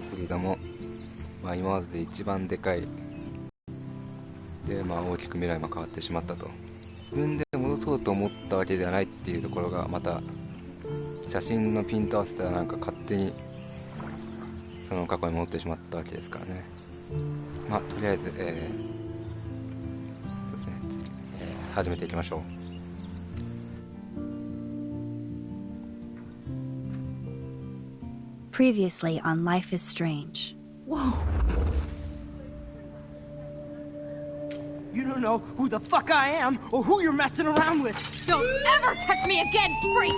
けれども、今までで一番でかいで、大きく未来も変わってしまったと。自分で戻そうと思ったわけではないっていうところが、また写真のピント合わせたらなんか勝手にその過去に戻ってしまったわけですからね。とりあえず、そうですね、始めていきましょう。Previously on Life is Strange. Whoa. You don't know who the fuck I am or who you're messing around with. Don't ever touch me again, freak!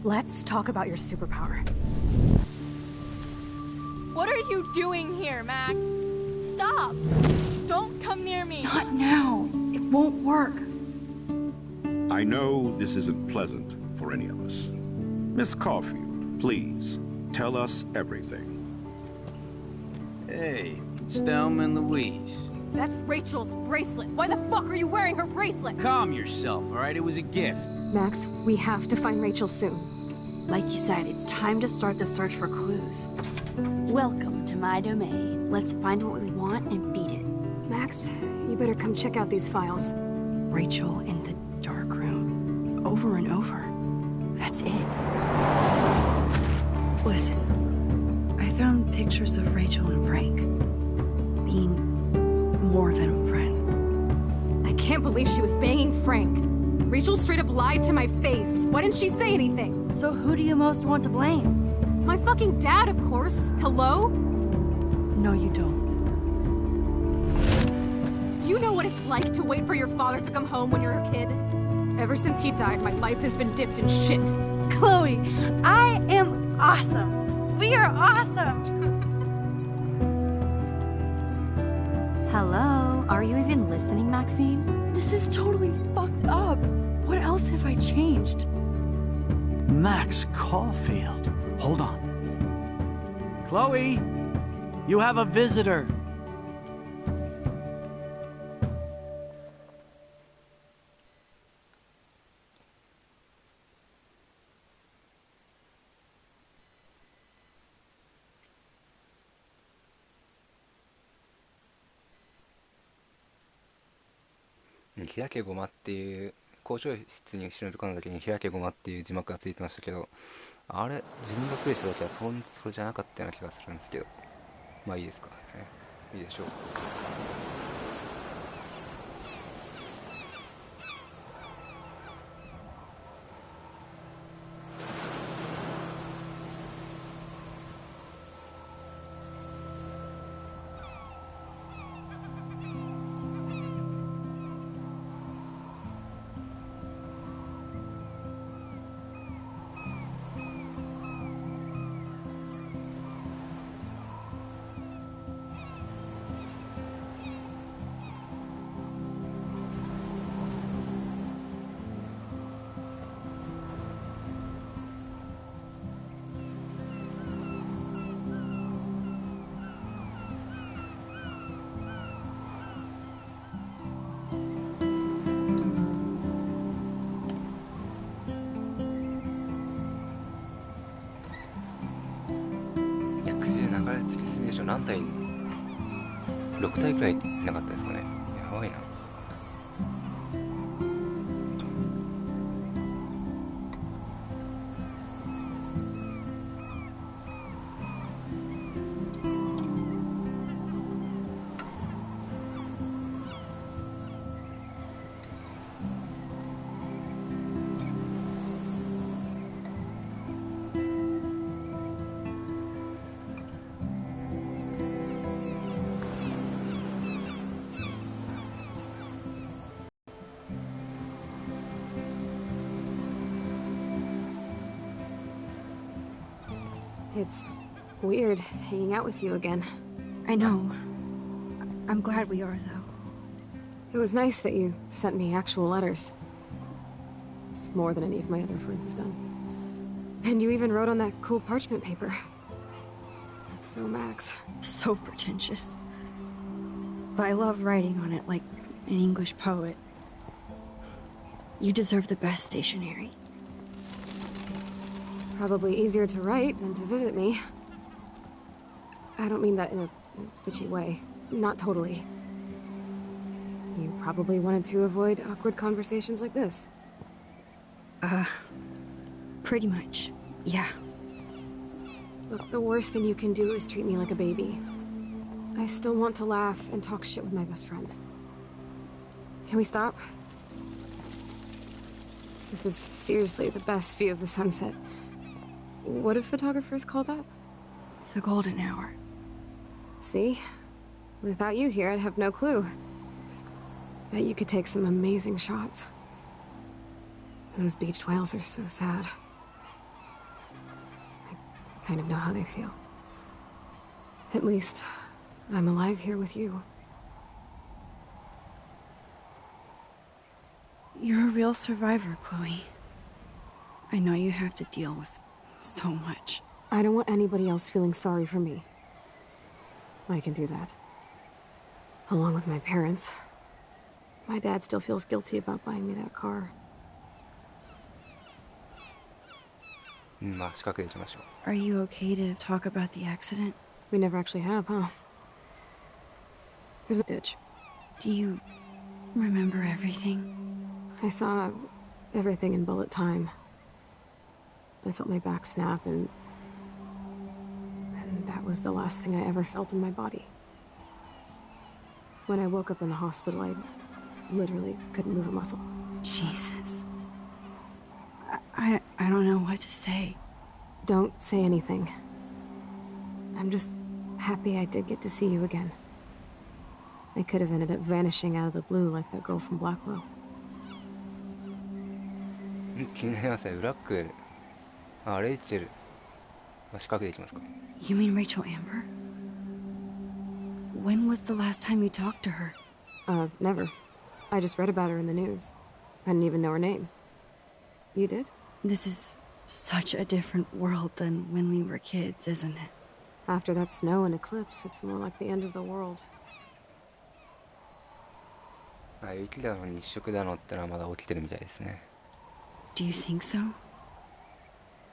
Let's talk about your superpower. What are you doing here, Max? Stop! Don't come near me! Not now. It won't work. I know this isn't pleasant for any of us. Miss Caulfield, please, tell us everything. Hey, it's Thelma and Louise. That's Rachel's bracelet. Why the fuck are you wearing her bracelet? Calm yourself, all right? It was a gift. Max, we have to find Rachel soon. Like you said, it's time to start the search for clues. Welcome to my domain. Let's find what we want and beat it. Max, you better come check out these files. Rachel in the dark room. Over and over. That's it. Listen, I found pictures of Rachel and Frank being more than a friend. I can't believe she was banging Frank. Rachel straight up lied to my face. Why didn't she say anything? So who do you most want to blame? My fucking dad, of course. Hello? No, you don't. Do you know what it's like to wait for your father to come home when you're a kid? Ever since he died, my life has been dipped in shit. Chloe, I am awesome. We are awesome. Hello? Are you even listening, Maxine? This is totally fucked up. What else have I changed? Max Caulfield. Hold on. Chloe, you have a visitor.「日焼けごま」っていう校長室に後ろのところの時に「日焼けごま」っていう字幕がついてましたけど、あれ自分がプレイした時はそれじゃなかったような気がするんですけど、いいですか、いいでしょう。つきすぎでしょ。何体？6体くらいいなかったですかね。やばいな。It's weird hanging out with you again. I know. I'm glad we are, though. It was nice that you sent me actual letters. It's more than any of my other friends have done. And you even wrote on that cool parchment paper. That's so Max. So pretentious. But I love writing on it like an English poet. You deserve the best stationery. Probably easier to write than to visit me. I don't mean that in a bitchy way. Not totally. You probably wanted to avoid awkward conversations like this. Pretty much, yeah. Look, the worst thing you can do is treat me like a baby. I still want to laugh and talk shit with my best friend. Can we stop? This is seriously the best view of the sunset. What do photographers call that? The golden hour. See? Without you here, I'd have no clue. Bet you could take some amazing shots. Those beached whales are so sad. I kind of know how they feel. At least, I'm alive here with you. You're a real survivor, Chloe. I know you have to deal with so much. I don't want anybody else feeling sorry for me. I can do that. Along with my parents. My dad still feels guilty about buying me that car. まあ、近くで行きましょう。 Are you okay to talk about the accident? We never actually have, huh? There's a ditch. Do you remember everything? I saw everything in bullet time. I felt my back snap, and that was the last thing I ever felt in my body. When I woke up in the hospital, I literally couldn't move a muscle. Jesus. I don't know what to say. Don't say anything. I'm just happy I did get to see you again. I could have ended up vanishing out of the blue like that girl from Blackwell. 気になりますね。ブラックエル。あ、レイチェル。まあ、近くで行きますか。 You mean Rachel Amber? When was the last time you talked to her? Never. I just read about her in the news. I didn't even know her name. You did? This is such a different world than when we were kids, isn't it? After that snow and eclipse, it's more like the end of the world. あ、雪だの日食だのってのはまだ起きてるみたいですね。 Do you think so?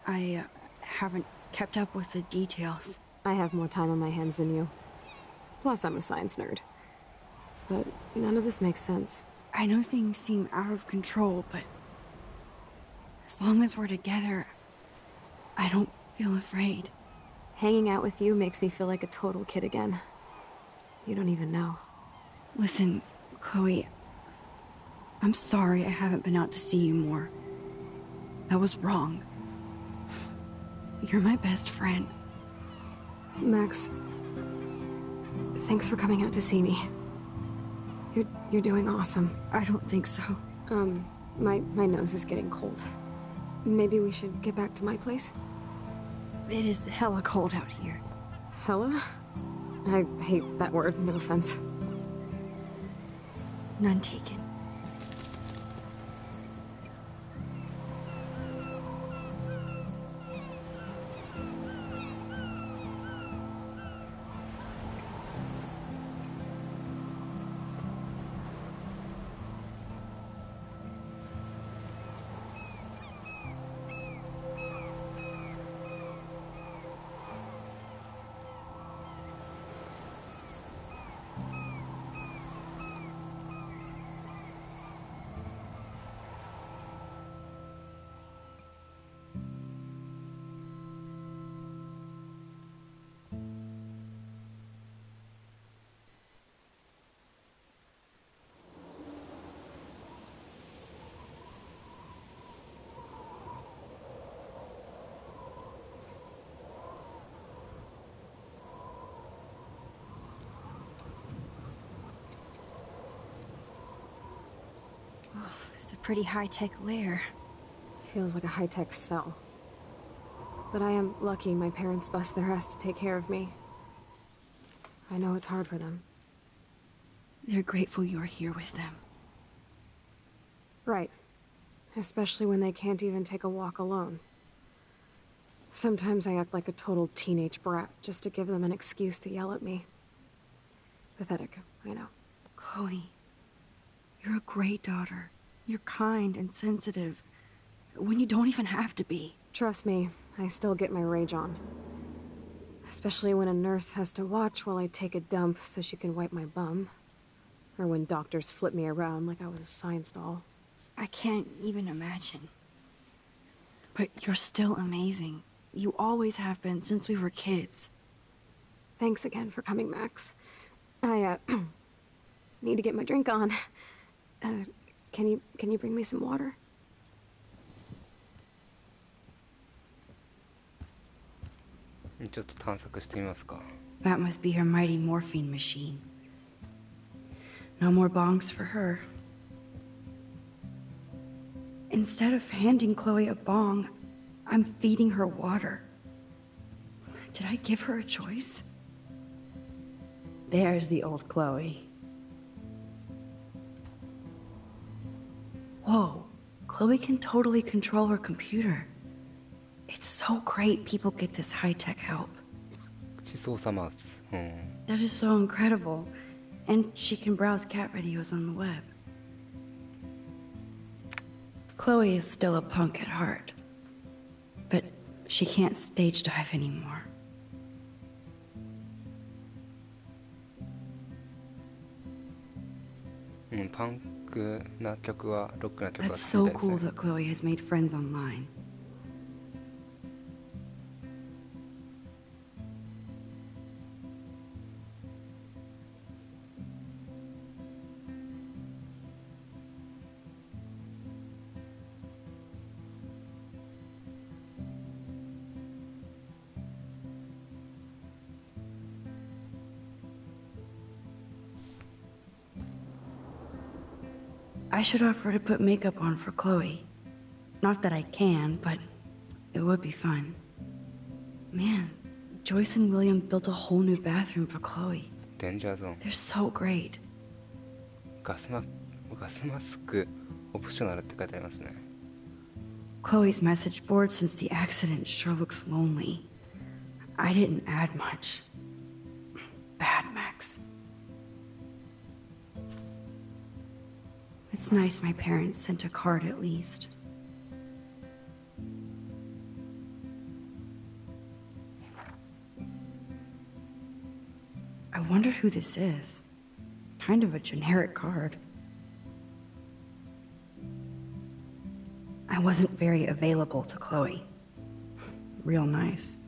I haven't kept up with the details. I have more time on my hands than you. Plus, I'm a science nerd. But none of this makes sense. I know things seem out of control, but as long as we're together, I don't feel afraid. Hanging out with you makes me feel like a total kid again. You don't even know. Listen, Chloe, I'm sorry I haven't been out to see you more. That was wrong. You're my best friend. Max, thanks for coming out to see me. You're doing awesome. I don't think so. My nose is getting cold. Maybe we should get back to my place? It is hella cold out here. Hella? I hate that word, no offense. None taken. It's a pretty high-tech lair. Feels like a high-tech cell. But I am lucky my parents bust their ass to take care of me. I know it's hard for them. They're grateful you're here with them. Right. Especially when they can't even take a walk alone. Sometimes I act like a total teenage brat just to give them an excuse to yell at me. Pathetic, I know. Chloe, you're a great daughter. You're kind and sensitive when you don't even have to be. Trust me, I still get my rage on. Especially when a nurse has to watch while I take a dump so she can wipe my bum. Or when doctors flip me around like I was a science doll. I can't even imagine. But you're still amazing. You always have been since we were kids. Thanks again for coming, Max. I, need to get my drink on. Can you bring me some water?ちょっと探索してみますか。 That must be her mighty morphine machine. No more bongs for her. Instead of handing Chloe a bong, I'm feeding her water. Did I give her a choice? There's the old Chloe. Whoa, Chloe can totally control her computer. It's so great people get this high-tech help. 口操作マウス。That is so incredible. And she can browse cat videos on the web. Chloe is still a punk at heart. But she can't stage dive anymore. Punk な曲はロックな曲は That's 好 so きみたいです cool ね。 that Chloe has made friends online. I should offer to put makeup on for Chloe. Not that I can, but it would be fun. Man, Joyce and William built a whole new bathroom for Chloe. デンジャーゾーン。 They're so great. ガスマスクオプショナルって書いてありますね。 Chloe's message board since the accident sure looks lonely. I didn't add much. Bad, Max. It's nice my parents sent a card at least. I wonder who this is. Kind of a generic card. I wasn't very available to Chloe. Real nice.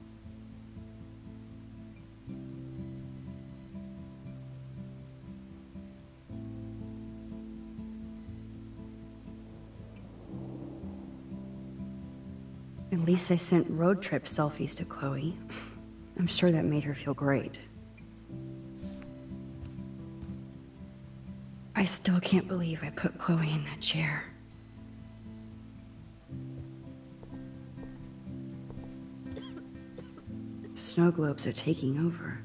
At least I sent road trip selfies to Chloe. I'm sure that made her feel great. I still can't believe I put Chloe in that chair. Snow globes are taking over.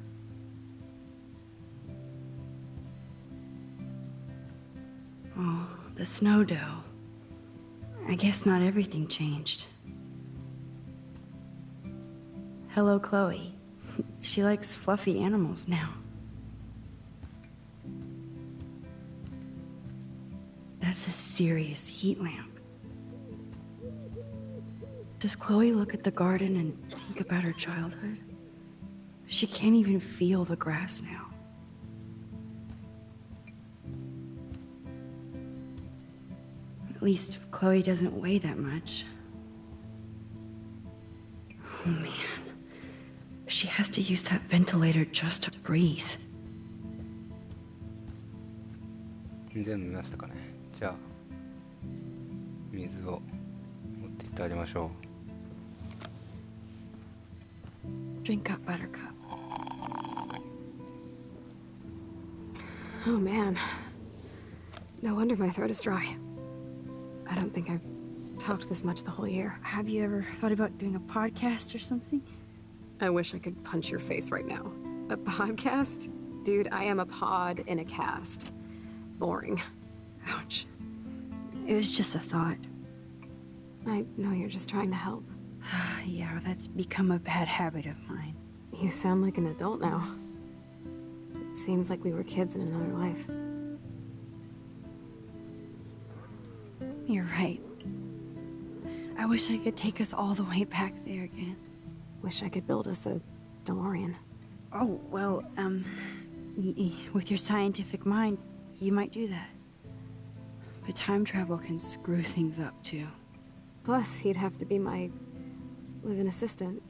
Oh, the snow dough. I guess not everything changed. Hello, Chloe. She likes fluffy animals now. That's a serious heat lamp. Does Chloe look at the garden and think about her childhood? She can't even feel the grass now. At least Chloe doesn't weigh that much. Oh man. She has to use that ventilator just to breathe. 全部見ましたかね。じゃあ水を持っていってあげましょ Drink up, Buttercup. Oh man. No wonder my throat is dry. I don't think I've talked this much the whole year. Have you ever thought about doing a podcast or something? I wish I could punch your face right now. A podcast? Dude, I am a pod in a cast. Boring. Ouch. It was just a thought. I know you're just trying to help. Yeah, that's become a bad habit of mine. You sound like an adult now. It seems like we were kids in another life. You're right. I wish I could take us all the way back there again. Wish I could build us a DeLorean. Oh, well, with your scientific mind, you might do that. But time travel can screw things up, too. Plus, he'd have to be my live-in assistant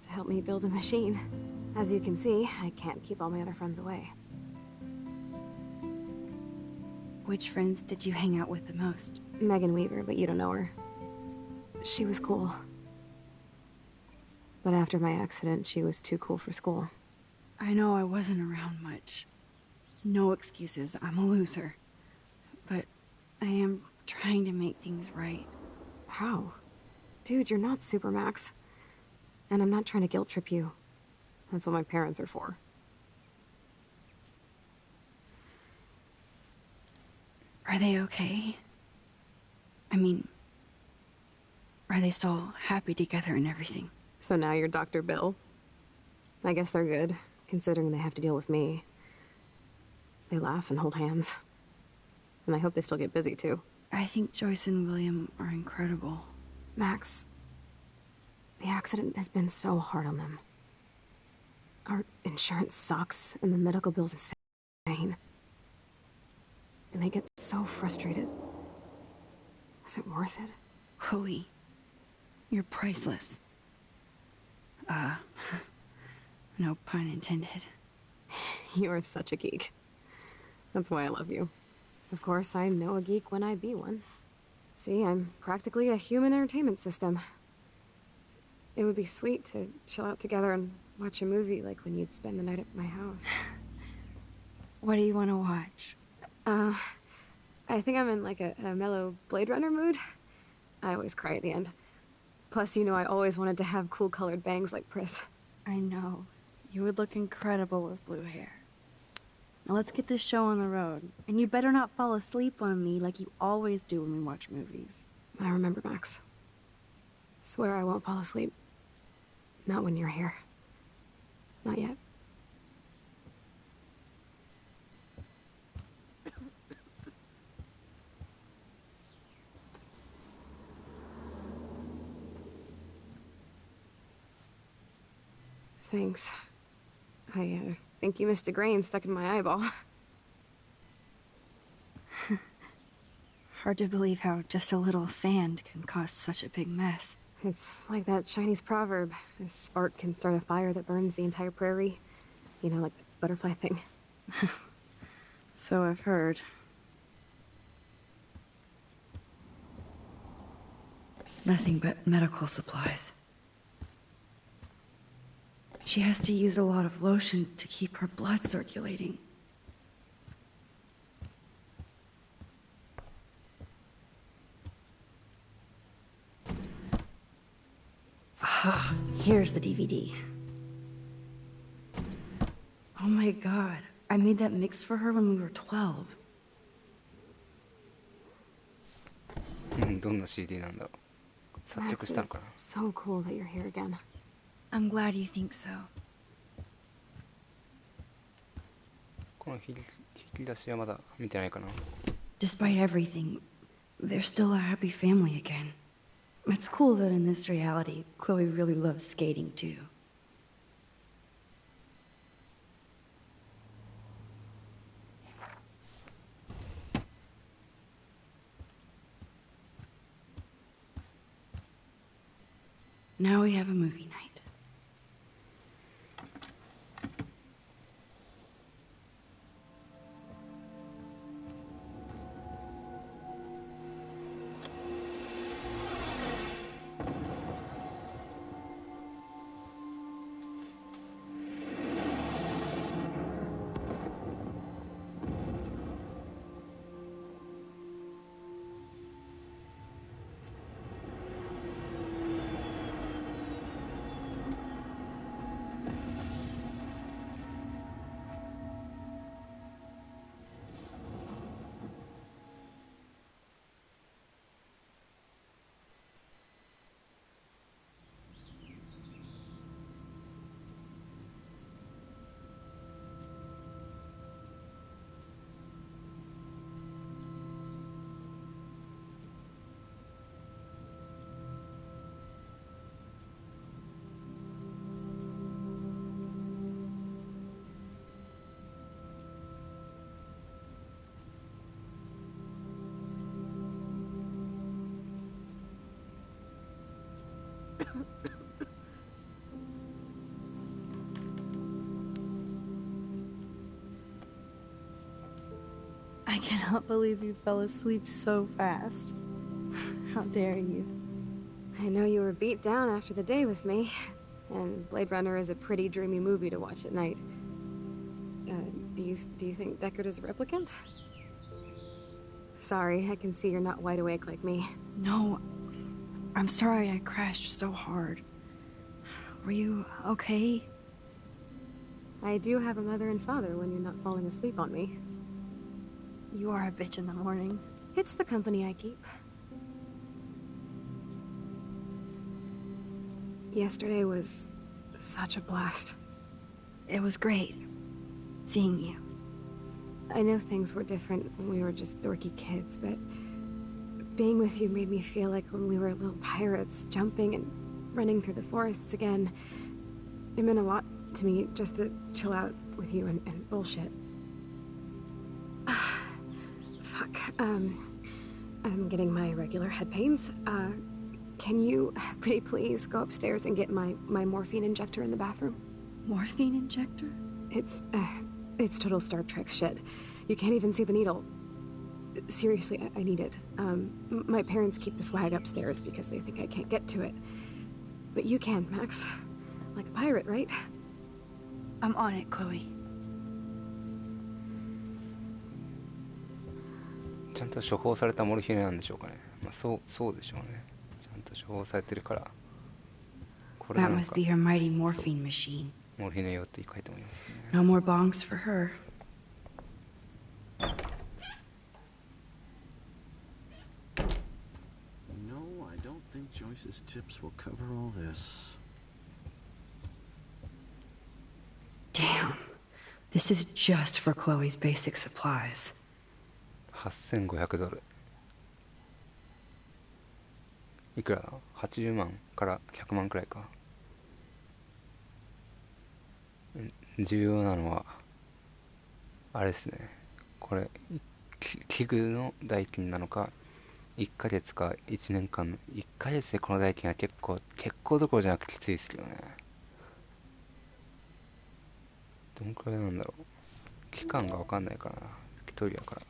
to help me build a machine. As you can see, I can't keep all my other friends away. Which friends did you hang out with the most? Megan Weaver, but you don't know her. She was cool. But after my accident, she was too cool for school. I know I wasn't around much. No excuses, I'm a loser. But I am trying to make things right. How? Dude, you're not Supermax. And I'm not trying to guilt trip you. That's what my parents are for. Are they okay? I mean, are they still happy together and everything? So now you're Dr. Bill? I guess they're good, considering they have to deal with me. They laugh and hold hands. And I hope they still get busy, too. I think Joyce and William are incredible. Max, the accident has been so hard on them. Our insurance sucks, and the medical bill's insane. And they get so frustrated. Is it worth it? Chloe, you're priceless. No pun intended. You are such a geek. That's why I love you. Of course, I know a geek when I be one. See, I'm practically a human entertainment system. It would be sweet to chill out together and watch a movie like when you'd spend the night at my house. What do you want to watch? I think I'm in like a mellow Blade Runner mood. I always cry at the end. Plus, you know I always wanted to have cool colored bangs like Pris. I know. You would look incredible with blue hair. Now let's get this show on the road. And you better not fall asleep on me like you always do when we watch movies. I remember, Max. Swear I won't fall asleep. Not when you're here. Not yet. Thanks. I think you missed a grain stuck in my eyeball. Hard to believe how just a little sand can cause such a big mess. It's like that Chinese proverb. A spark can start a fire that burns the entire prairie. You know, like the butterfly thing. So I've heard. Nothing but medical supplies. She has to use a lot of lotion to keep her blood circulating. Ah, here's the DVD. Oh my god, I made that mix for her when we were 12. どんな CD なんだろう。作曲 Max, したの it's かな。 so cool that you're here again. I'm glad you think so. この引き出しはまだ見てないかな。 Despite everything, they're still a happy family again. It's cool that in this reality, Chloe really loves skating too. Now we have a movie night. I cannot believe you fell asleep so fast. How dare you? I know you were beat down after the day with me, and Blade Runner is a pretty dreamy movie to watch at night. Do you think Deckard is a replicant? Sorry, I can see you're not wide awake like me. No, I'm sorry I crashed so hard. Were you okay? I do have a mother and father when you're not falling asleep on me. You are a bitch in the morning. It's the company I keep. Yesterday was such a blast. It was great seeing you. I know things were different when we were just dorky kids, but being with you made me feel like when we were little pirates, jumping and running through the forests again. It meant a lot to me just to chill out with you and bullshit. Fuck, I'm getting my regular head pains. Can you, pretty please, go upstairs and get my morphine injector in the bathroom? Morphine injector? It's total Star Trek shit. You can't even see the needle. Seriously, I need it. My parents keep this wag upstairs because they think I can't get to it. But you can, Max. Like a pirate, right? I'm on it, Chloe. ちゃんと処方されたモルヒネなんでしょうかね。まあそうでしょうね。ちゃんと処方されてるから。これ That なん must か be her mighty morphine machine. モルヒネ用って書いてもいますね。 No more bongs for her. No, I don't think Joyce's tips will cover all this. Damn. This is just for Chloe's basic supplies. 8500ドル。いくらだ ?80 万から100万くらいか。重要なのはあれですね。これ器具の代金なのか、1ヶ月か1年間の1ヶ月でこの代金は結構どころじゃなくきついですけどね。どんくらいなんだろう。期間が分かんないからな。ビクトリアから。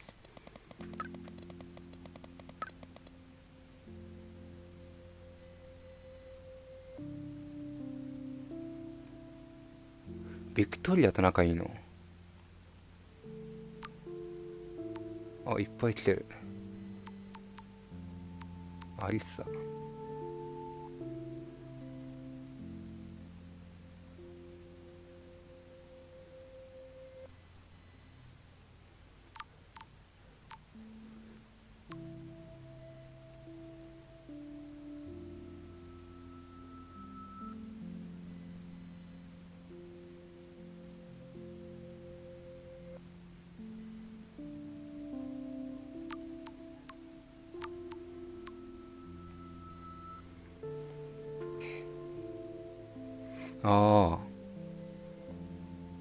ビクトリアと仲いいの？あ、いっぱい来てる。アリッサ。ああ、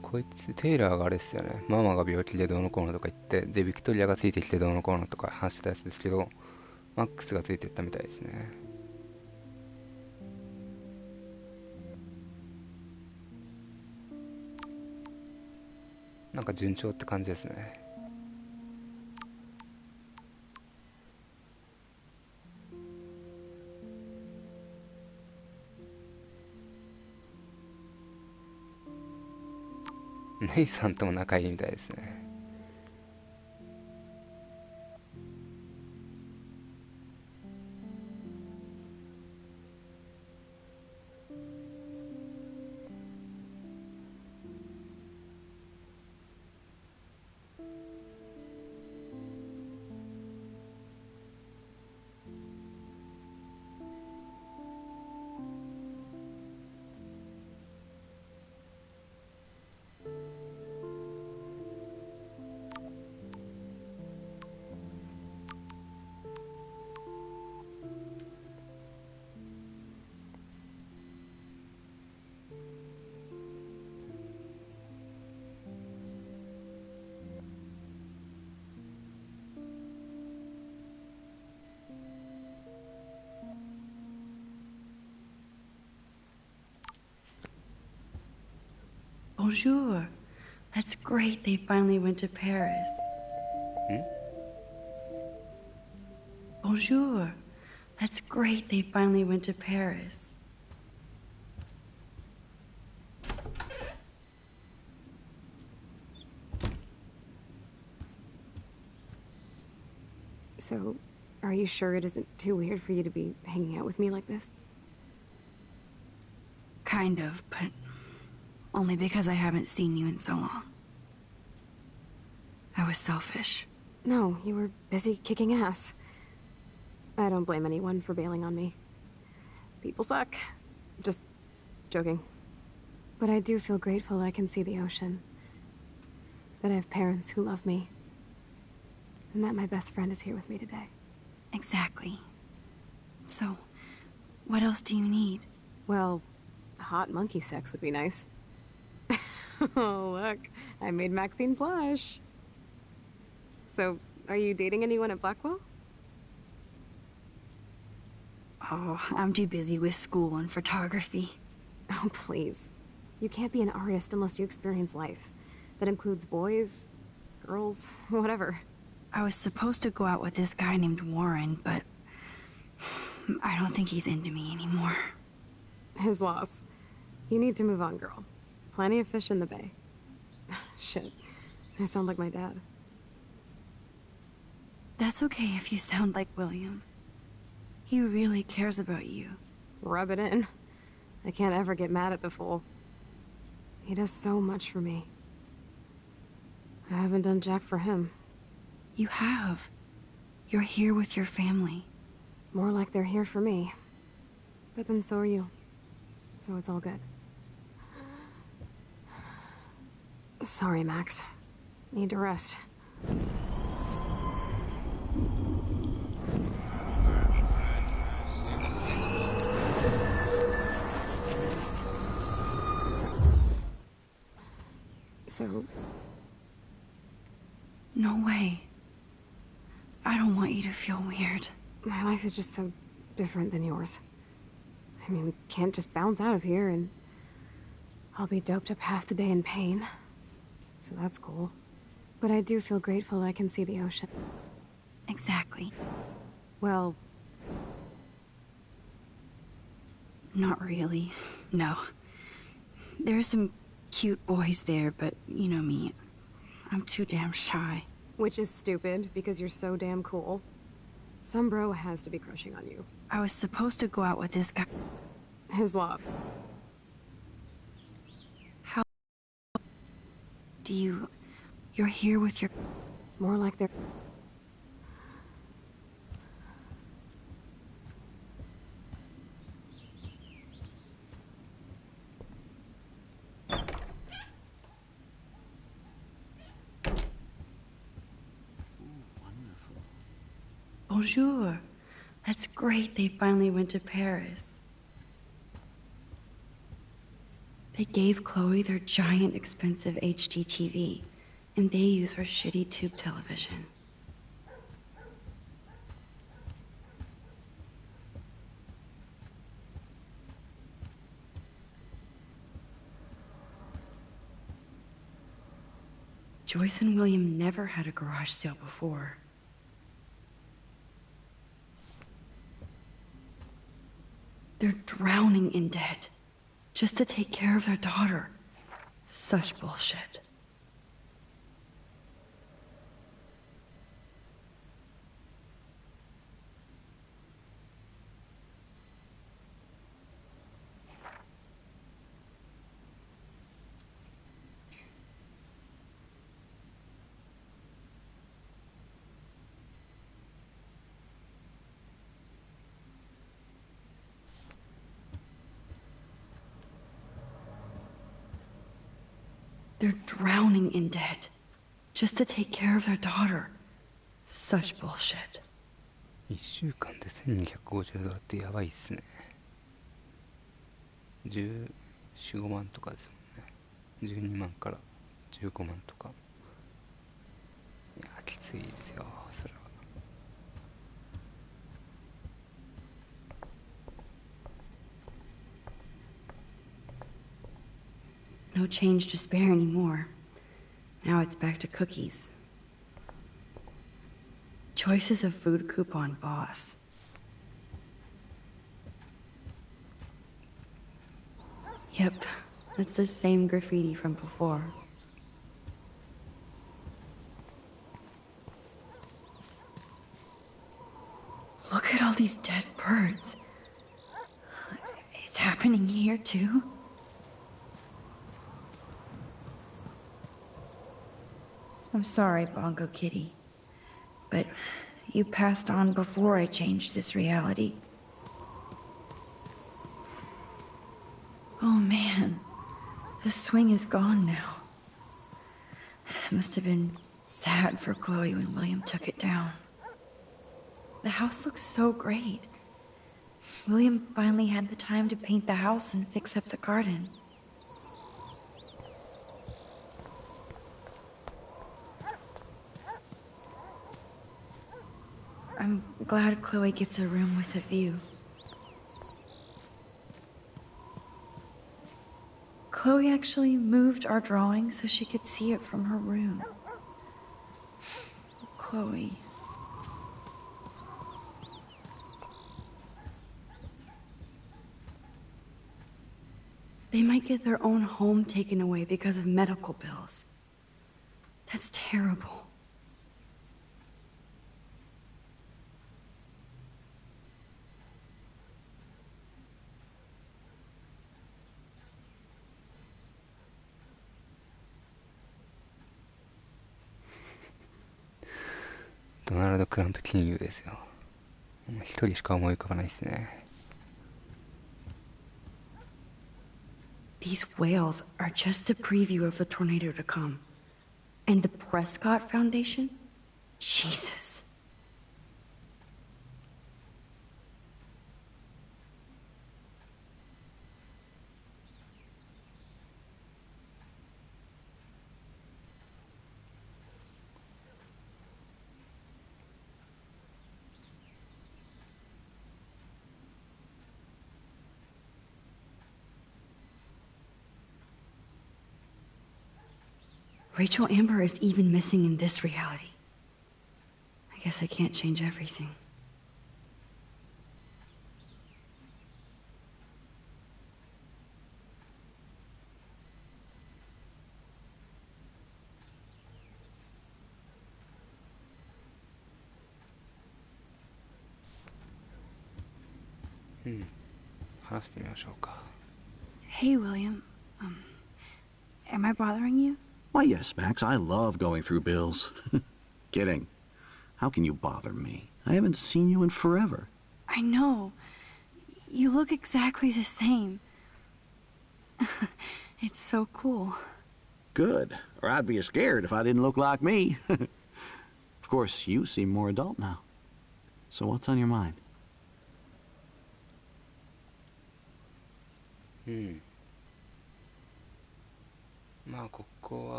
こいつテイラーがあれですよね。ママが病気でどうのこうのとか言って、でビクトリアがついてきてどうのこうのとか話してたやつですけど、マックスがついてったみたいですね。なんか順調って感じですね。ネイさんとも仲いいみたいですね。Bonjour. That's great they finally went to Paris. Bonjour. That's great they finally went to Paris. So, are you sure it isn't too weird for you to be hanging out with me like this? Kind of, but only because I haven't seen you in so long. I was selfish. No, you were busy kicking ass. I don't blame anyone for bailing on me. People suck. Just joking. But I do feel grateful I can see the ocean. That I have parents who love me. And that my best friend is here with me today. Exactly. So, what else do you need? Well, hot monkey sex would be nice. Oh, look. I made Maxine blush. So, are you dating anyone at Blackwell? Oh, I'm too busy with school and photography. Oh, please. You can't be an artist unless you experience life. That includes boys, girls, whatever. I was supposed to go out with this guy named Warren, but I don't think he's into me anymore. His loss. You need to move on, girl. Plenty of fish in the bay. Shit. I sound like my dad. That's okay if you sound like William. He really cares about you. Rub it in. I can't ever get mad at the fool. He does so much for me. I haven't done jack for him. You have. You're here with your family. More like they're here for me. But then so are you. So it's all good. Sorry, Max. Need to rest. So... No way. I don't want you to feel weird. My life is just so different than yours. I mean, we can't just bounce out of here and... I'll be doped up half the day in pain. So that's cool. But I do feel grateful I can see the ocean. Exactly. Well... Not really. No. There are some cute boys there, but you know me. I'm too damn shy. Which is stupid, because you're so damn cool. Some bro has to be crushing on you. I was supposed to go out with this guy. His love. How... Do you... You're here with your... More like they're... Bonjour. That's great they finally went to Paris. They gave Chloe their giant expensive HD TV, and they use her shitty tube television. Joyce and William never had a garage sale before. They're drowning in debt just to take care of their daughter. Such bullshit. They're drowning in debt just to take care of their daughter. Such bullshit. 1週間で$1250ってやばいっすね。14、15万とかですもんね。12万から15万とか。いや、きついですよ、それは。No change to spare anymore. Now it's back to cookies. Choices of food coupon boss. Yep, that's the same graffiti from before. Look at all these dead birds. It's happening here too? I'm sorry, Bongo Kitty, but you passed on before I changed this reality. Oh man, the swing is gone now. It must have been sad for Chloe when William took it down. The house looks so great. William finally had the time to paint the house and fix up the garden. I'm glad Chloe gets a room with a view. Chloe actually moved our drawing so she could see it from her room. Chloe. They might get their own home taken away because of medical bills. That's terrible.ドナルド・クランプ金融ですよ。一人しか思い浮かばないですね。These whales are just a preview of the tornado to come. And the Prescott Foundation? Jesus. Rachel Amber is even missing in this reality. I guess I can't change everything. Hey, William. Am I bothering you? Why, yes, Max. I love going through bills. Kidding. How can you bother me? I haven't seen you in forever. I know. You look exactly the same. It's so cool. Good. Or I'd be scared if I didn't look like me. Of course, you seem more adult now. So what's on your mind? I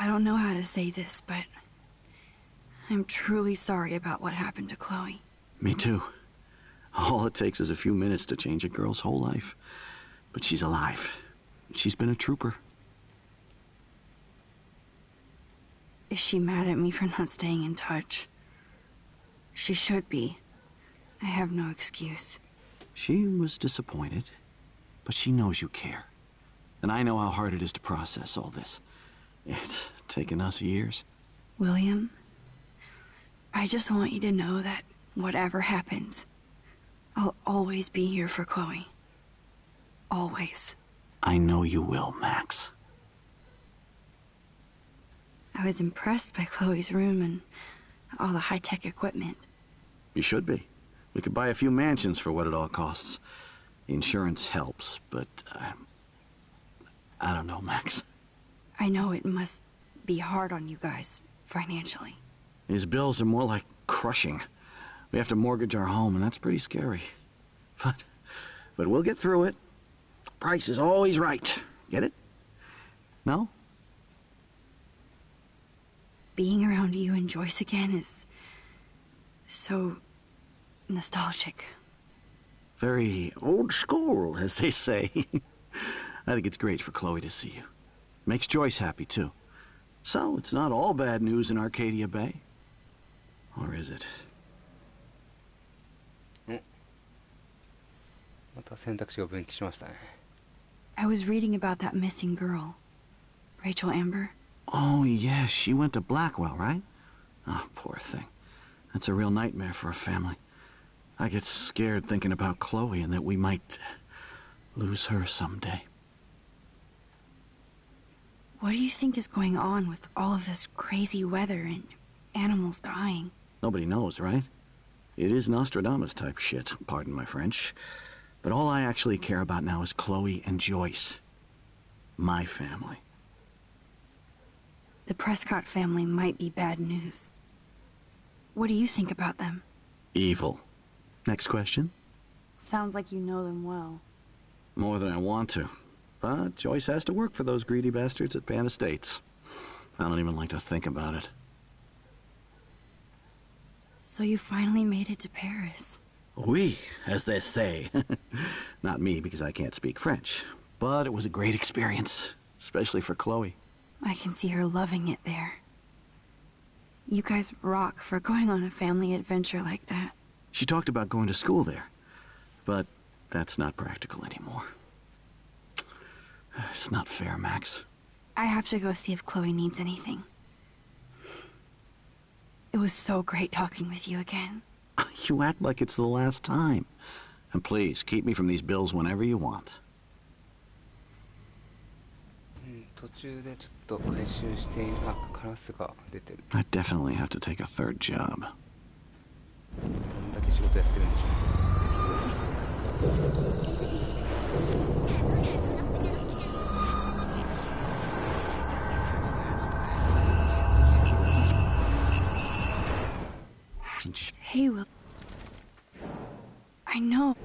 don't know how to say this, but I'm truly sorry about what happened to Chloe. Me too. All it takes is a few minutes to change a girl's whole life. But she's alive. She's been a trooper. Is she mad at me for not staying in touch? She should be. I have no excuse. She was disappointed, but she knows you care. And I know how hard it is to process all this. It's taken us years. William, I just want you to know that whatever happens, I'll always be here for Chloe. Always. I know you will, Max. I was impressed by Chloe's room and all the high-tech equipment. You should be. We could buy a few mansions for what it all costs. The insurance helps, but I don't know, Max. I know it must be hard on you guys, financially. These bills are more like crushing. We have to mortgage our home, and that's pretty scary. But we'll get through it. Price is always right. Get it? No? Being around you and Joyce again is so nostalgic. Very old school, as they say. I think it's great for Chloe to see you. Makes Joyce happy, too. So, it's not all bad news in Arcadia Bay. Or is it? また選択肢が分岐しましたね。 I was reading about that missing girl. Rachel Amber. Oh, yes, she went to Blackwell, right? Oh, poor thing. That's a real nightmare for a family. I get scared thinking about Chloe and that we might lose her someday. What do you think is going on with all of this crazy weather and animals dying? Nobody knows, right? It is Nostradamus type shit, pardon my French. But all I actually care about now is Chloe and Joyce. My family. The Prescott family might be bad news. What do you think about them? Evil. Next question? Sounds like you know them well. More than I want to. But Joyce has to work for those greedy bastards at Pan Estates. I don't even like to think about it. So you finally made it to Paris. Oui, as they say. Not me, because I can't speak French. But it was a great experience, especially for Chloe. I can see her loving it there. You guys rock for going on a family adventure like that. She talked about going to school there. But that's not practical anymore. It's not fair, Max. I have to go see if Chloe needs anything. It was so great talking with you again. You act like it's the last time. And please, keep me from these bills whenever you want. 途中でちょっと回収してカラスが出てる。 I definitely have to take a third job. どんだけ仕事やってるんでしょう。 Hey, Will. I know.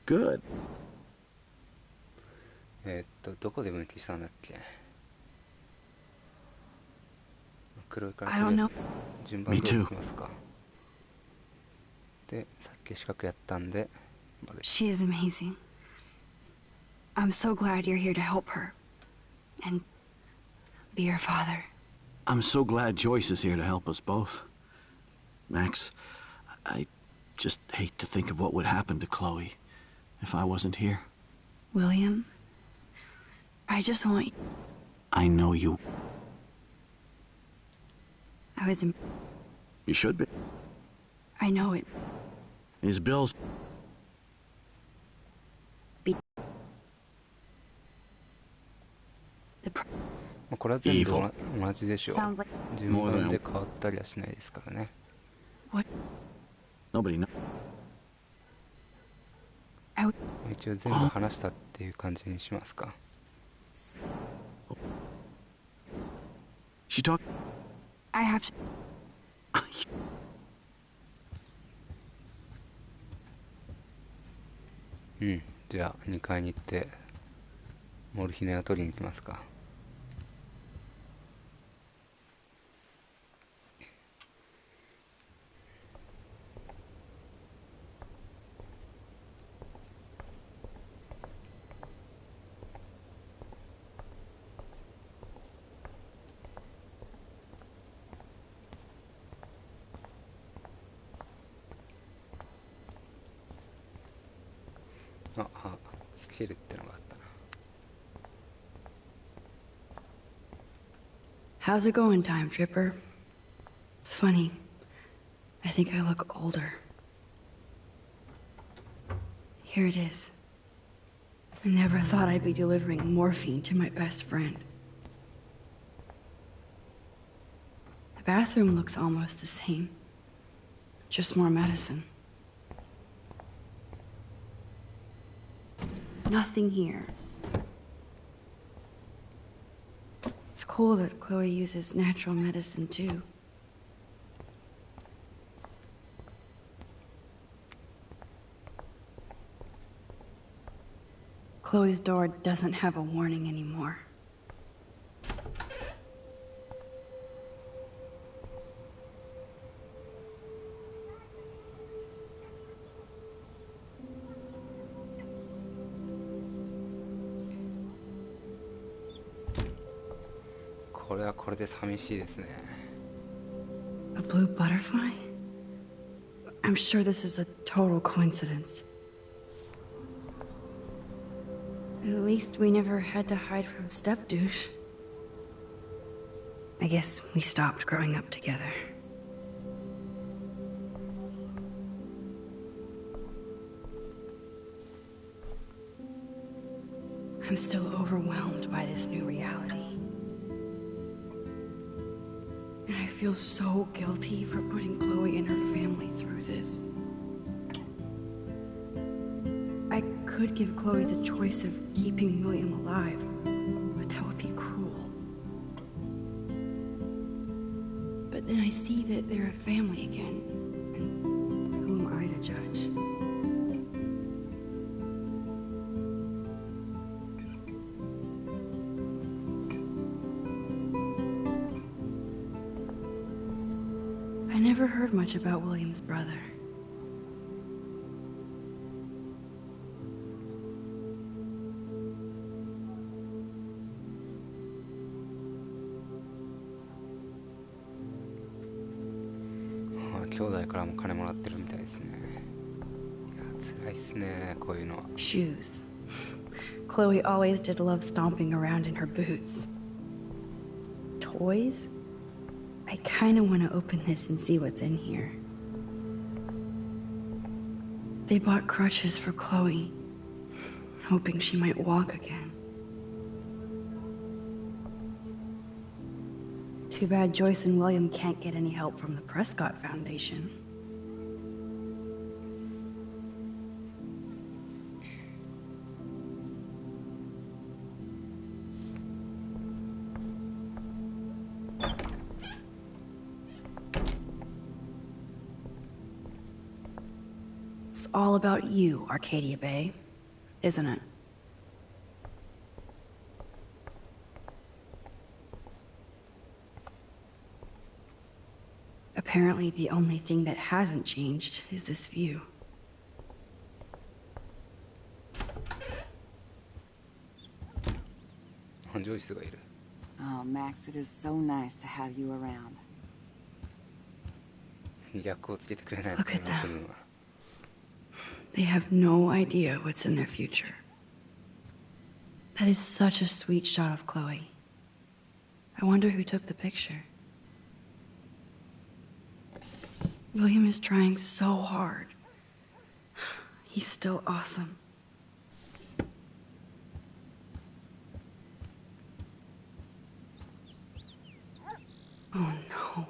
Good. どこで分岐したんだっけ。黒いから I don't know. 順番通りいきますか。で、さっき四角やったんで、She is amazing. I'm so glad you're here to help her. And be her father. I'm so glad Joyce is here to help us both. Max, I just hate to think of what would happen to Chloe if I wasn't here. William, I just want... I know you. I was in... You should be. I know it. His bills...これは全部同じでしょう。 Sounds like... 順番で変わったりはしないですからね。 What? Nobody knows. 一応全部話したっていう感じにしますか。 She talked... I have to... うん、じゃあ2階に行ってモルヒネを取りに行きますか。スキルってのがあったな。 How's it going, Time Tripper? Funny. I think I look older. Here it is. I never thought I'd be delivering morphine to my best friend. The bathroom looks almost the same. Just more medicine. Nothing here. It's cool that Chloe uses natural medicine too. Chloe's door doesn't have a warning anymore. これはこれで寂しいですね。 A blue butterfly? I'm sure this is a total coincidence. At least we never had to hide from step-douche. I guess we stopped growing up together. I'm still overwhelmed by this new reality. And I feel so guilty for putting Chloe and her family through this. I could give Chloe the choice of keeping William alive, but that would be cruel. But then I see that they're a family again, and who am I to judge? I never heard much about William's brother. Ah, 兄弟からも金もらってるみたいですね。いや、辛いっすね、こういうのは。 Shoes. Chloe always did love stomping around in her boots. Toys? I kinda wanna open this and see what's in here. They bought crutches for Chloe, hoping she might walk again. Too bad Joyce and William can't get any help from the Prescott Foundation. It's all about you, Arcadia Bay, isn't it? Apparently, the only thing that hasn't changed is this view. Joyce がいる。 Oh, Max, it is so nice to have you around. 役をつけてくれない Look at them. 君は。 They have no idea what's in their future. That is such a sweet shot of Chloe. I wonder who took the picture. William is trying so hard. He's still awesome. Oh no.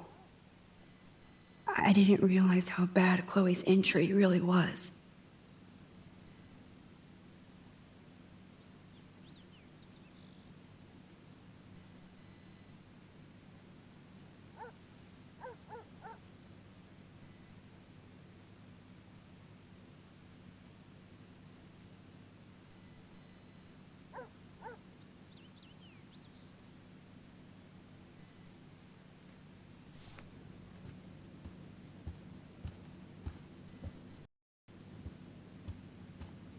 I didn't realize how bad Chloe's injury really was.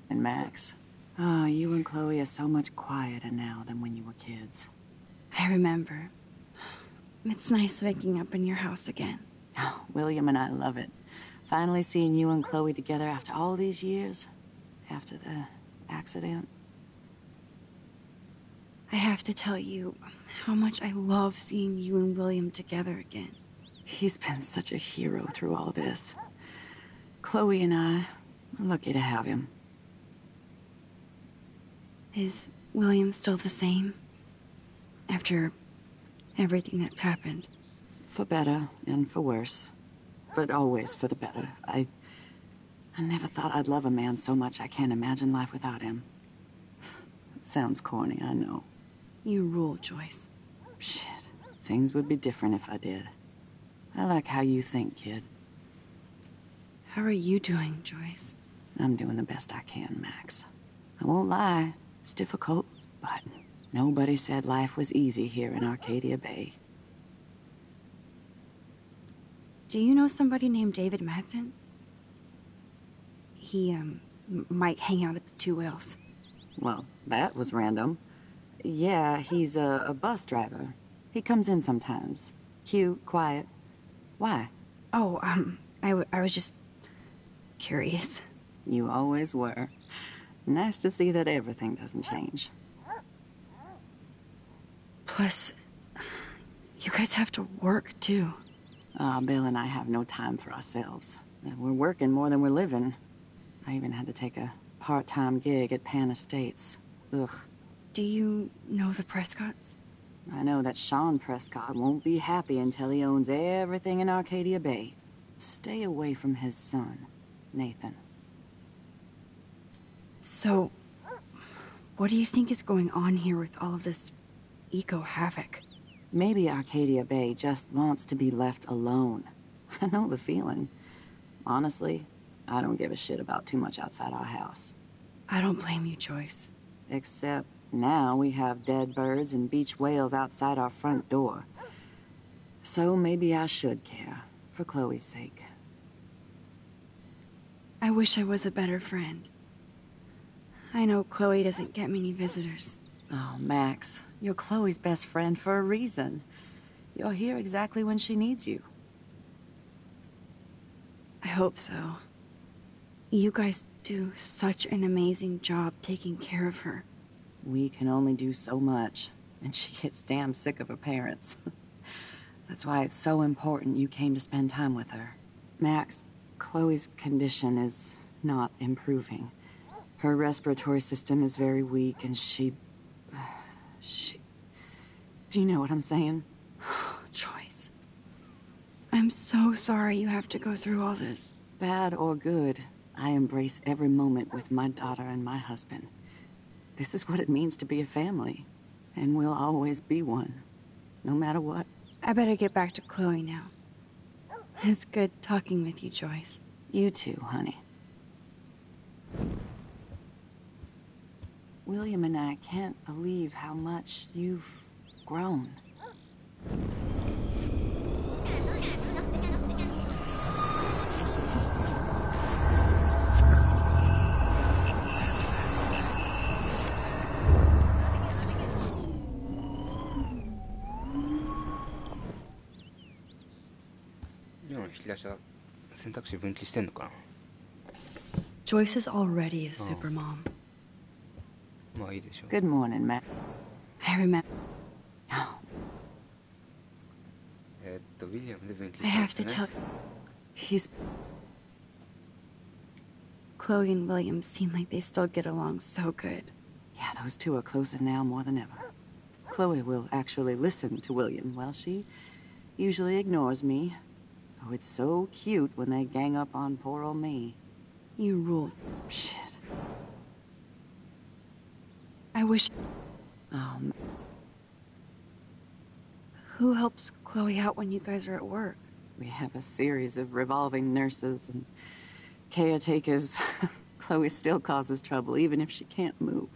And Max, oh, you and Chloe are so much quieter now than when you were kids. I remember. It's nice waking up in your house again. Oh, William and I love it. Finally seeing you and Chloe together after all these years. After the accident. I have to tell you how much I love seeing you and William together again. He's been such a hero through all this. Chloe and I are lucky to have him. Is William still the same? After everything that's happened? For better and for worse. But always for the better. I never thought I'd love a man so much I can't imagine life without him. It sounds corny, I know. You rule, Joyce. Shit. Things would be different if I did. I like how you think, kid. How are you doing, Joyce? I'm doing the best I can, Max. I won't lie. It's difficult, but nobody said life was easy here in Arcadia Bay. Do you know somebody named David Madsen? He, might hang out at the Two Whales. Well, that was random. Yeah, he's a bus driver. He comes in sometimes. Cute, quiet. Why? Oh, I was just curious. You always were. Nice to see that everything doesn't change. Plus, you guys have to work, too. Bill and I have no time for ourselves. We're working more than we're living. I even had to take a part-time gig at Pan Estates. Ugh. Do you know the Prescotts? I know that Sean Prescott won't be happy until he owns everything in Arcadia Bay. Stay away from his son, Nathan. So, what do you think is going on here with all of this eco-havoc? Maybe Arcadia Bay just wants to be left alone. I know the feeling. Honestly, I don't give a shit about too much outside our house. I don't blame you, Joyce. Except now we have dead birds and beach whales outside our front door. So maybe I should care, for Chloe's sake. I wish I was a better friend. I know Chloe doesn't get many visitors. Oh, Max, you're Chloe's best friend for a reason. You're here exactly when she needs you. I hope so. You guys do such an amazing job taking care of her. We can only do so much, and she gets damn sick of her parents. That's why it's so important you came to spend time with her. Max, Chloe's condition is not improving. Her respiratory system is very weak, and she... Do you know what I'm saying? Joyce. I'm so sorry you have to go through all this. Bad or good, I embrace every moment with my daughter and my husband. This is what it means to be a family, and we'll always be one, no matter what. I better get back to Chloe now. It's good talking with you, Joyce. You too, honey. William and I can't believe how much you've grown.今の引き出しは選択肢分岐してんのかな。 Joyce is already a supermom. まあいいでしょう。 Good morning, Matt. I remember. ウィリアムで分岐 I したん have です to ね。 tell. He's... Chloe and William seem like they still get along so good. Yeah, those two are closer now more than ever. Chloe will actually listen to William, while she usually ignores me. Oh, it's so cute when they gang up on poor old me. You rule. Shit. I wish. Um, Who helps Chloe out when you guys are at work? we have a series of revolving nurses and caretakers. Chloe still causes trouble, even if she can't move.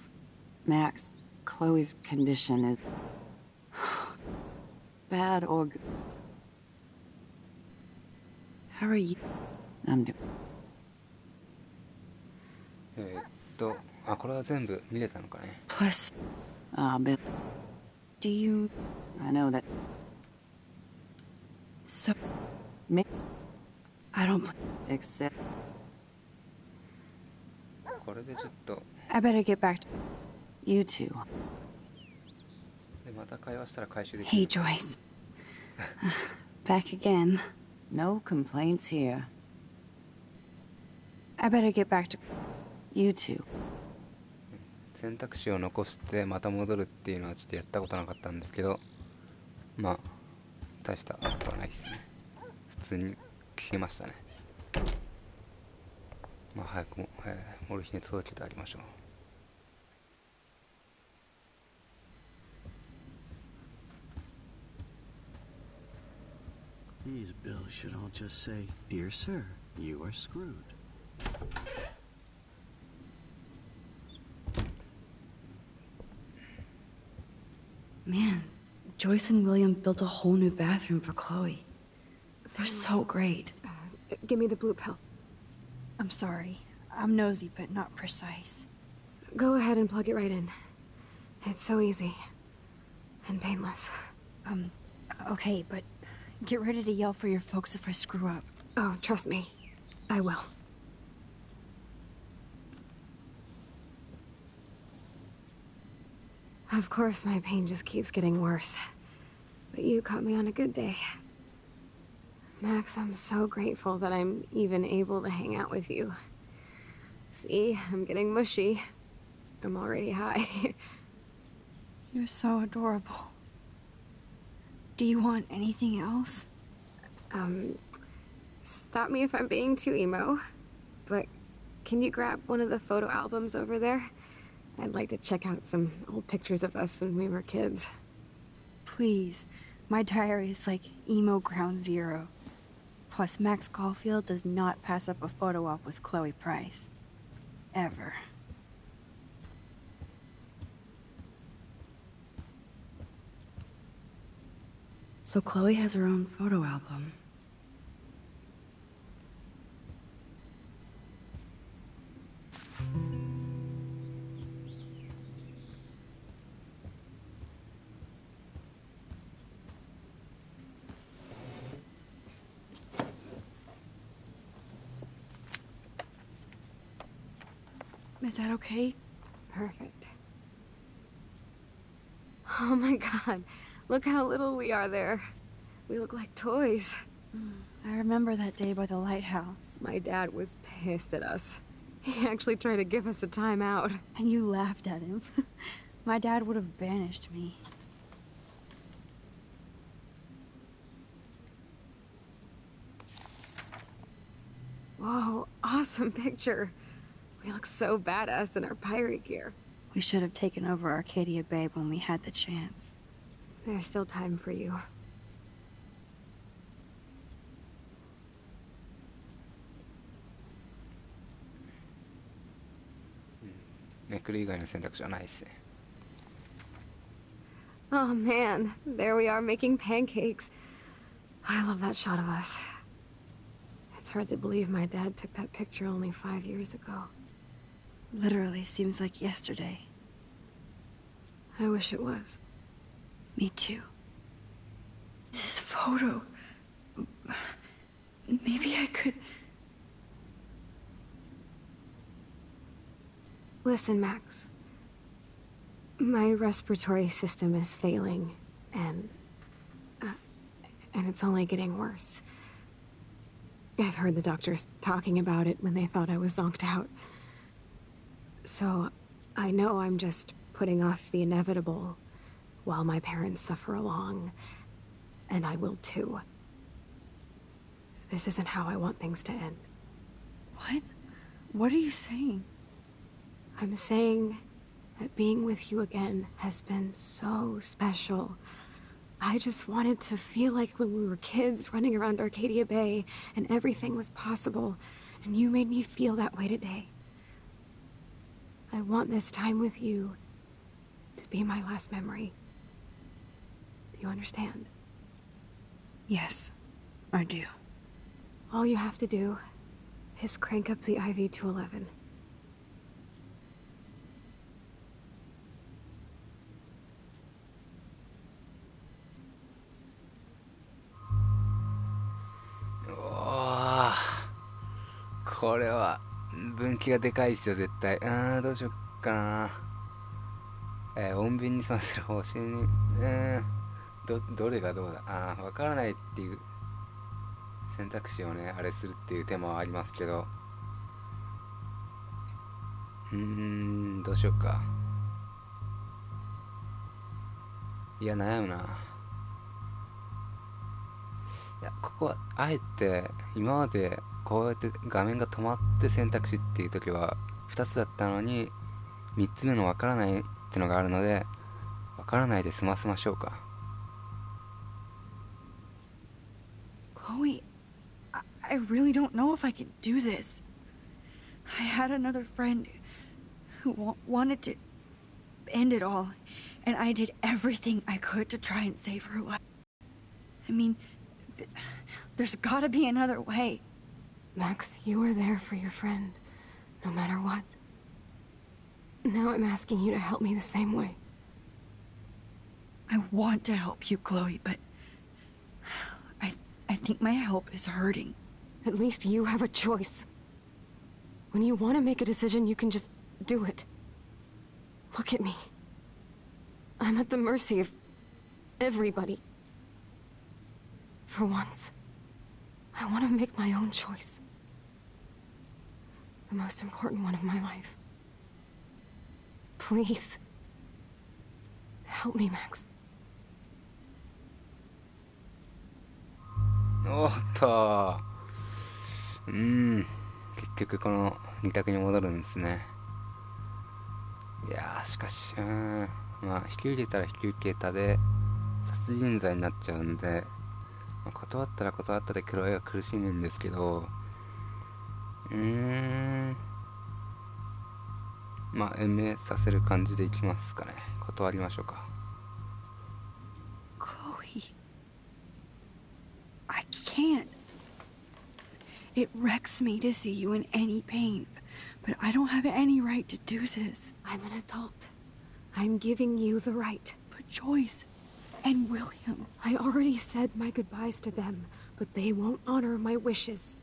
Max, Chloe's condition is... bad or good. How are you? I'm doing... これは全部見れたのかね。 Plus, Bill, do you... I know that... So... Me... I don't... Except... これでちょっと I better get back to... you two. でまた会話したら回収できる。 Hey, Joyce. Back again. No complaints here. I better get back to... You two. 選択肢を残してまた戻るっていうのはちょっとやったことなかったんですけど、まあ大したことはないですね。普通に聞けましたね。まあ早くも、モルヒネ届けてありましょう。 These bills should all just say, "Dear sir, you are screwed." Man, Joyce and William built a whole new bathroom for Chloe. They're so great. Give me the blue pill. I'm sorry. I'm nosy, but not precise. Go ahead and plug it right in. It's so easy. And painless. Okay, but get ready to yell for your folks if I screw up. Oh, trust me. I will. Of course, my pain just keeps getting worse. But you caught me on a good day. Max, I'm so grateful that I'm even able to hang out with you. See, I'm getting mushy. I'm already high. You're so adorable. Do you want anything else? Stop me if I'm being too emo, but can you grab one of the photo albums over there? I'd like to check out some old pictures of us when we were kids. Please. My diary is like emo ground zero. Plus, Max Caulfield does not pass up a photo op with Chloe Price. Ever. So Chloe has her own photo album. Is that okay? Perfect. Oh my god, look how little we are there. We look like toys. I remember that day by the lighthouse. My dad was pissed at us. He actually tried to give us a timeout. And you laughed at him. My dad would have banished me. Whoa, awesome picture. We look so badass in our pirate gear. We should have taken over Arcadia Bay when we had the chance. There's still time for you. Oh man, there we are making pancakes. I love that shot of us. It's hard to believe my dad took that picture only 5 years ago. Literally seems like yesterday. I wish it was. Me too. This photo... Maybe I could... Listen, Max. My respiratory system is failing, and it's only getting worse. I've heard the doctors talking about it when they thought I was zonked out. So, I know I'm just putting off the inevitable while my parents suffer along, and I will too. This isn't how I want things to end. What? What are you saying? I'm saying that being with you again has been so special. I just wanted to feel like when we were kids running around Arcadia Bay and everything was possible, and you made me feel that way today. I want this time with you to be my last memory. Do you understand? Yes, I do. All you have to do is crank up the IV to 11.これは分岐がでかいですよ絶対。どうしよっかな。穏便に済ませる方針にどれがどうだ。わからないっていう選択肢をねあれするっていう手もありますけど、どうしようか。いや悩むな。いやここはあえて今までこうやって画面が止まって選択肢っていう時は2つだったのに3つ目のわからないってのがあるので、わからないで済ませましょうか。 Chloe, I really don't know if I can do this. I had another friend who wanted to end it all, and I did everything I could to try and save her life. I mean, there's gotta be another way. Max, you were there for your friend, no matter what. Now I'm asking you to help me the same way. I want to help you, Chloe, but I think my help is hurting. At least you have a choice. When you want to make a decision, you can just do it. Look at me. I'm at the mercy of everybody. For once, I want to make my own choice. The most important one of my life. Please. Help me, Max. おっと、結局この2択に戻るんですね。いやー、しかし、まあ引き受けたら引き受けたで殺人罪になっちゃうんで、まあ、断ったら断ったでクロエが苦しむんですけど、まあ延命させる感じでいきますかね。断りましょうか。Chloe, I can't. It wrecks me to see you in any pain, but I don't have any right to do this. I'm an adult. I'm giving you the right. But Joyce and William... I already said my goodbyes to them, but they won't honor my wishes.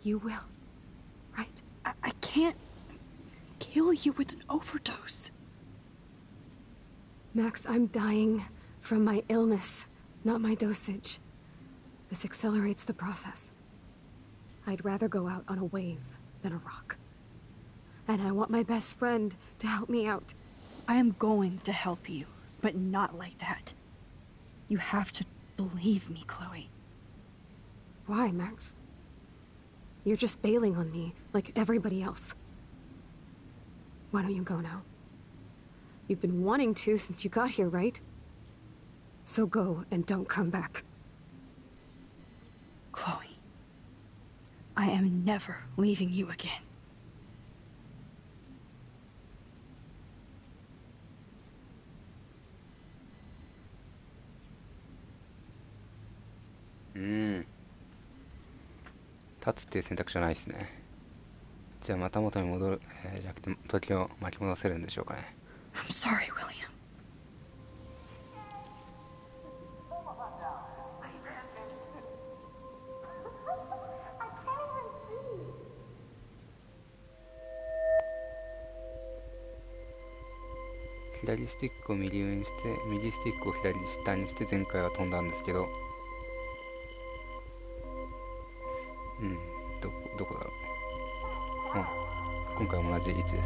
You will, right? I can't kill you with an overdose. Max, I'm dying from my illness, not my dosage. This accelerates the process. I'd rather go out on a wave than a rock. And I want my best friend to help me out. I am going to help you, but not like that. You have to believe me, Chloe. Why, Max? You're just bailing on me, like everybody else. Why don't you go now? You've been wanting to since you got here, right? So go and don't come back. Chloe, I am never leaving you again. Hmm. 立つっていう選択肢はないですね。じゃあまた元に戻る、じゃなくて時を巻き戻せるんでしょうかね。I'm sorry, William. .左スティックを右上にして右スティックを左下にして前回は飛んだんですけど、どこだろう。今回も同じ位置ですね。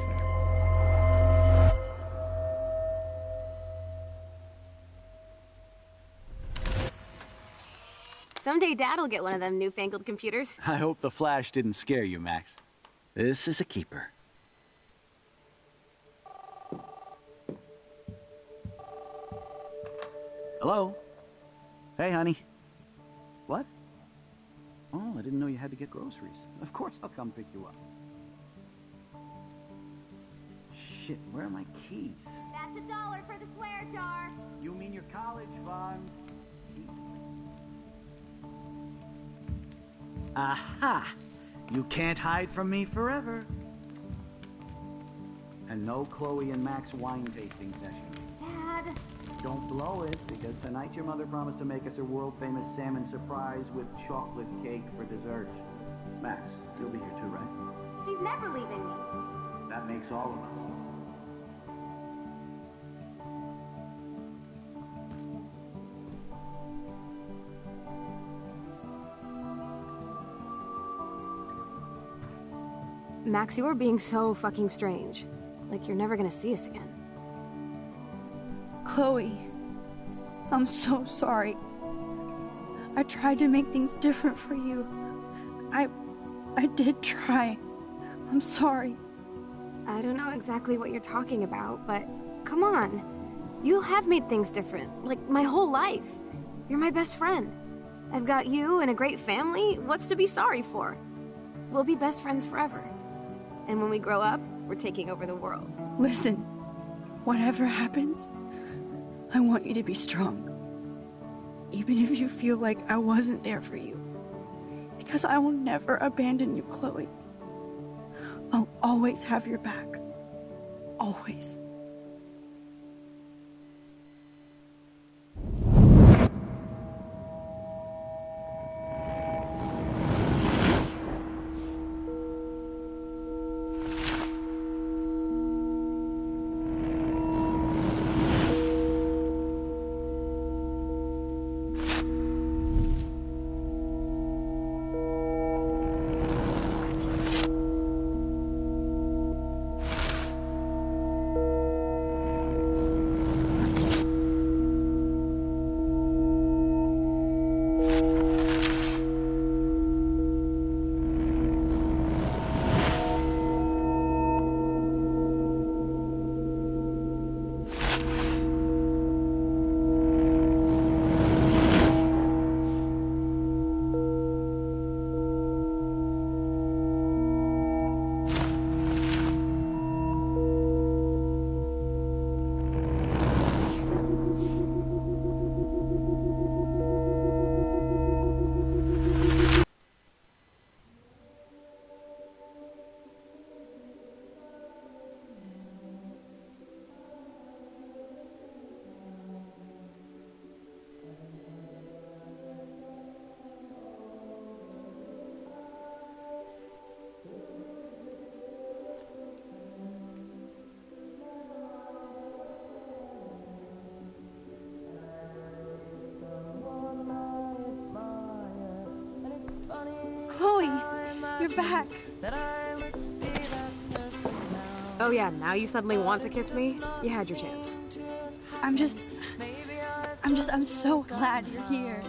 Someday Dad'll get one of them newfangled computers. I hope the flash didn't scare you, Max. This is a keeper. Hello? Hey, honey. What? Oh, I didn't know you had to get groceries. Of course I'll come pick you up. Shit, where are my keys? That's $1 for the swear jar. You mean your college fund? Aha! You can't hide from me forever. And no Chloe and Max wine tasting session. Dad. Don't blow it, because tonight your mother promised to make us a world-famous salmon surprise with chocolate cake for dessert. Max, you'll be here too, right? She's never leaving me. That makes all of us. Max, you are being so fucking strange. Like you're never gonna see us again. Chloe, I'm so sorry. I tried to make things different for you. I did try. I'm sorry. I don't know exactly what you're talking about, but come on. You have made things different, like my whole life. You're my best friend. I've got you and a great family. What's to be sorry for? We'll be best friends forever. And when we grow up, we're taking over the world. Listen, whatever happens, I want you to be strong. Even if you feel like I wasn't there for you. Because I will never abandon you, Chloe. I'll always have your back. Always. back. Oh yeah, now you suddenly want to kiss me? You had your chance. I'm so glad you're here.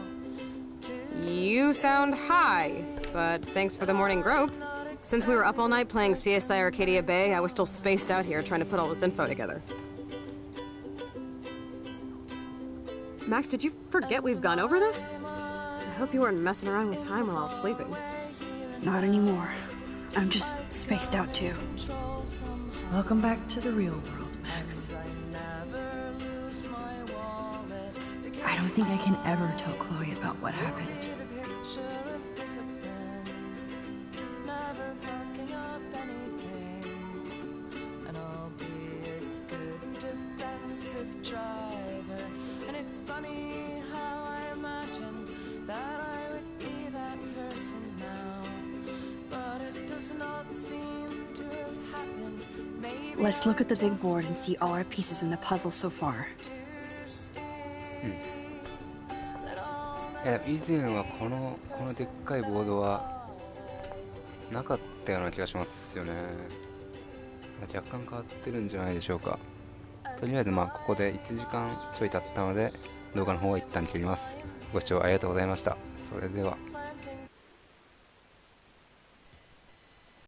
You sound high, but thanks for the morning grope. Since we were up all night playing CSI Arcadia Bay, I was still spaced out here trying to put all this info together. Max, did you forget we've gone over this? I hope you weren't messing around with time while I was sleeping. Not anymore. I'm just spaced out too. Welcome back to the real world, Max. I don't think I can ever tell Chloe about what happened. Let's look at the big board and see all our pieces in the puzzle so far. いや以前はこのでっかいボードはなかったような気がしますよね。若干変わってるんじゃないでしょうか。とりあえずここで1時間ちょい経ったので動画の方は一旦切ります。ご視聴ありがとうございました。それでは。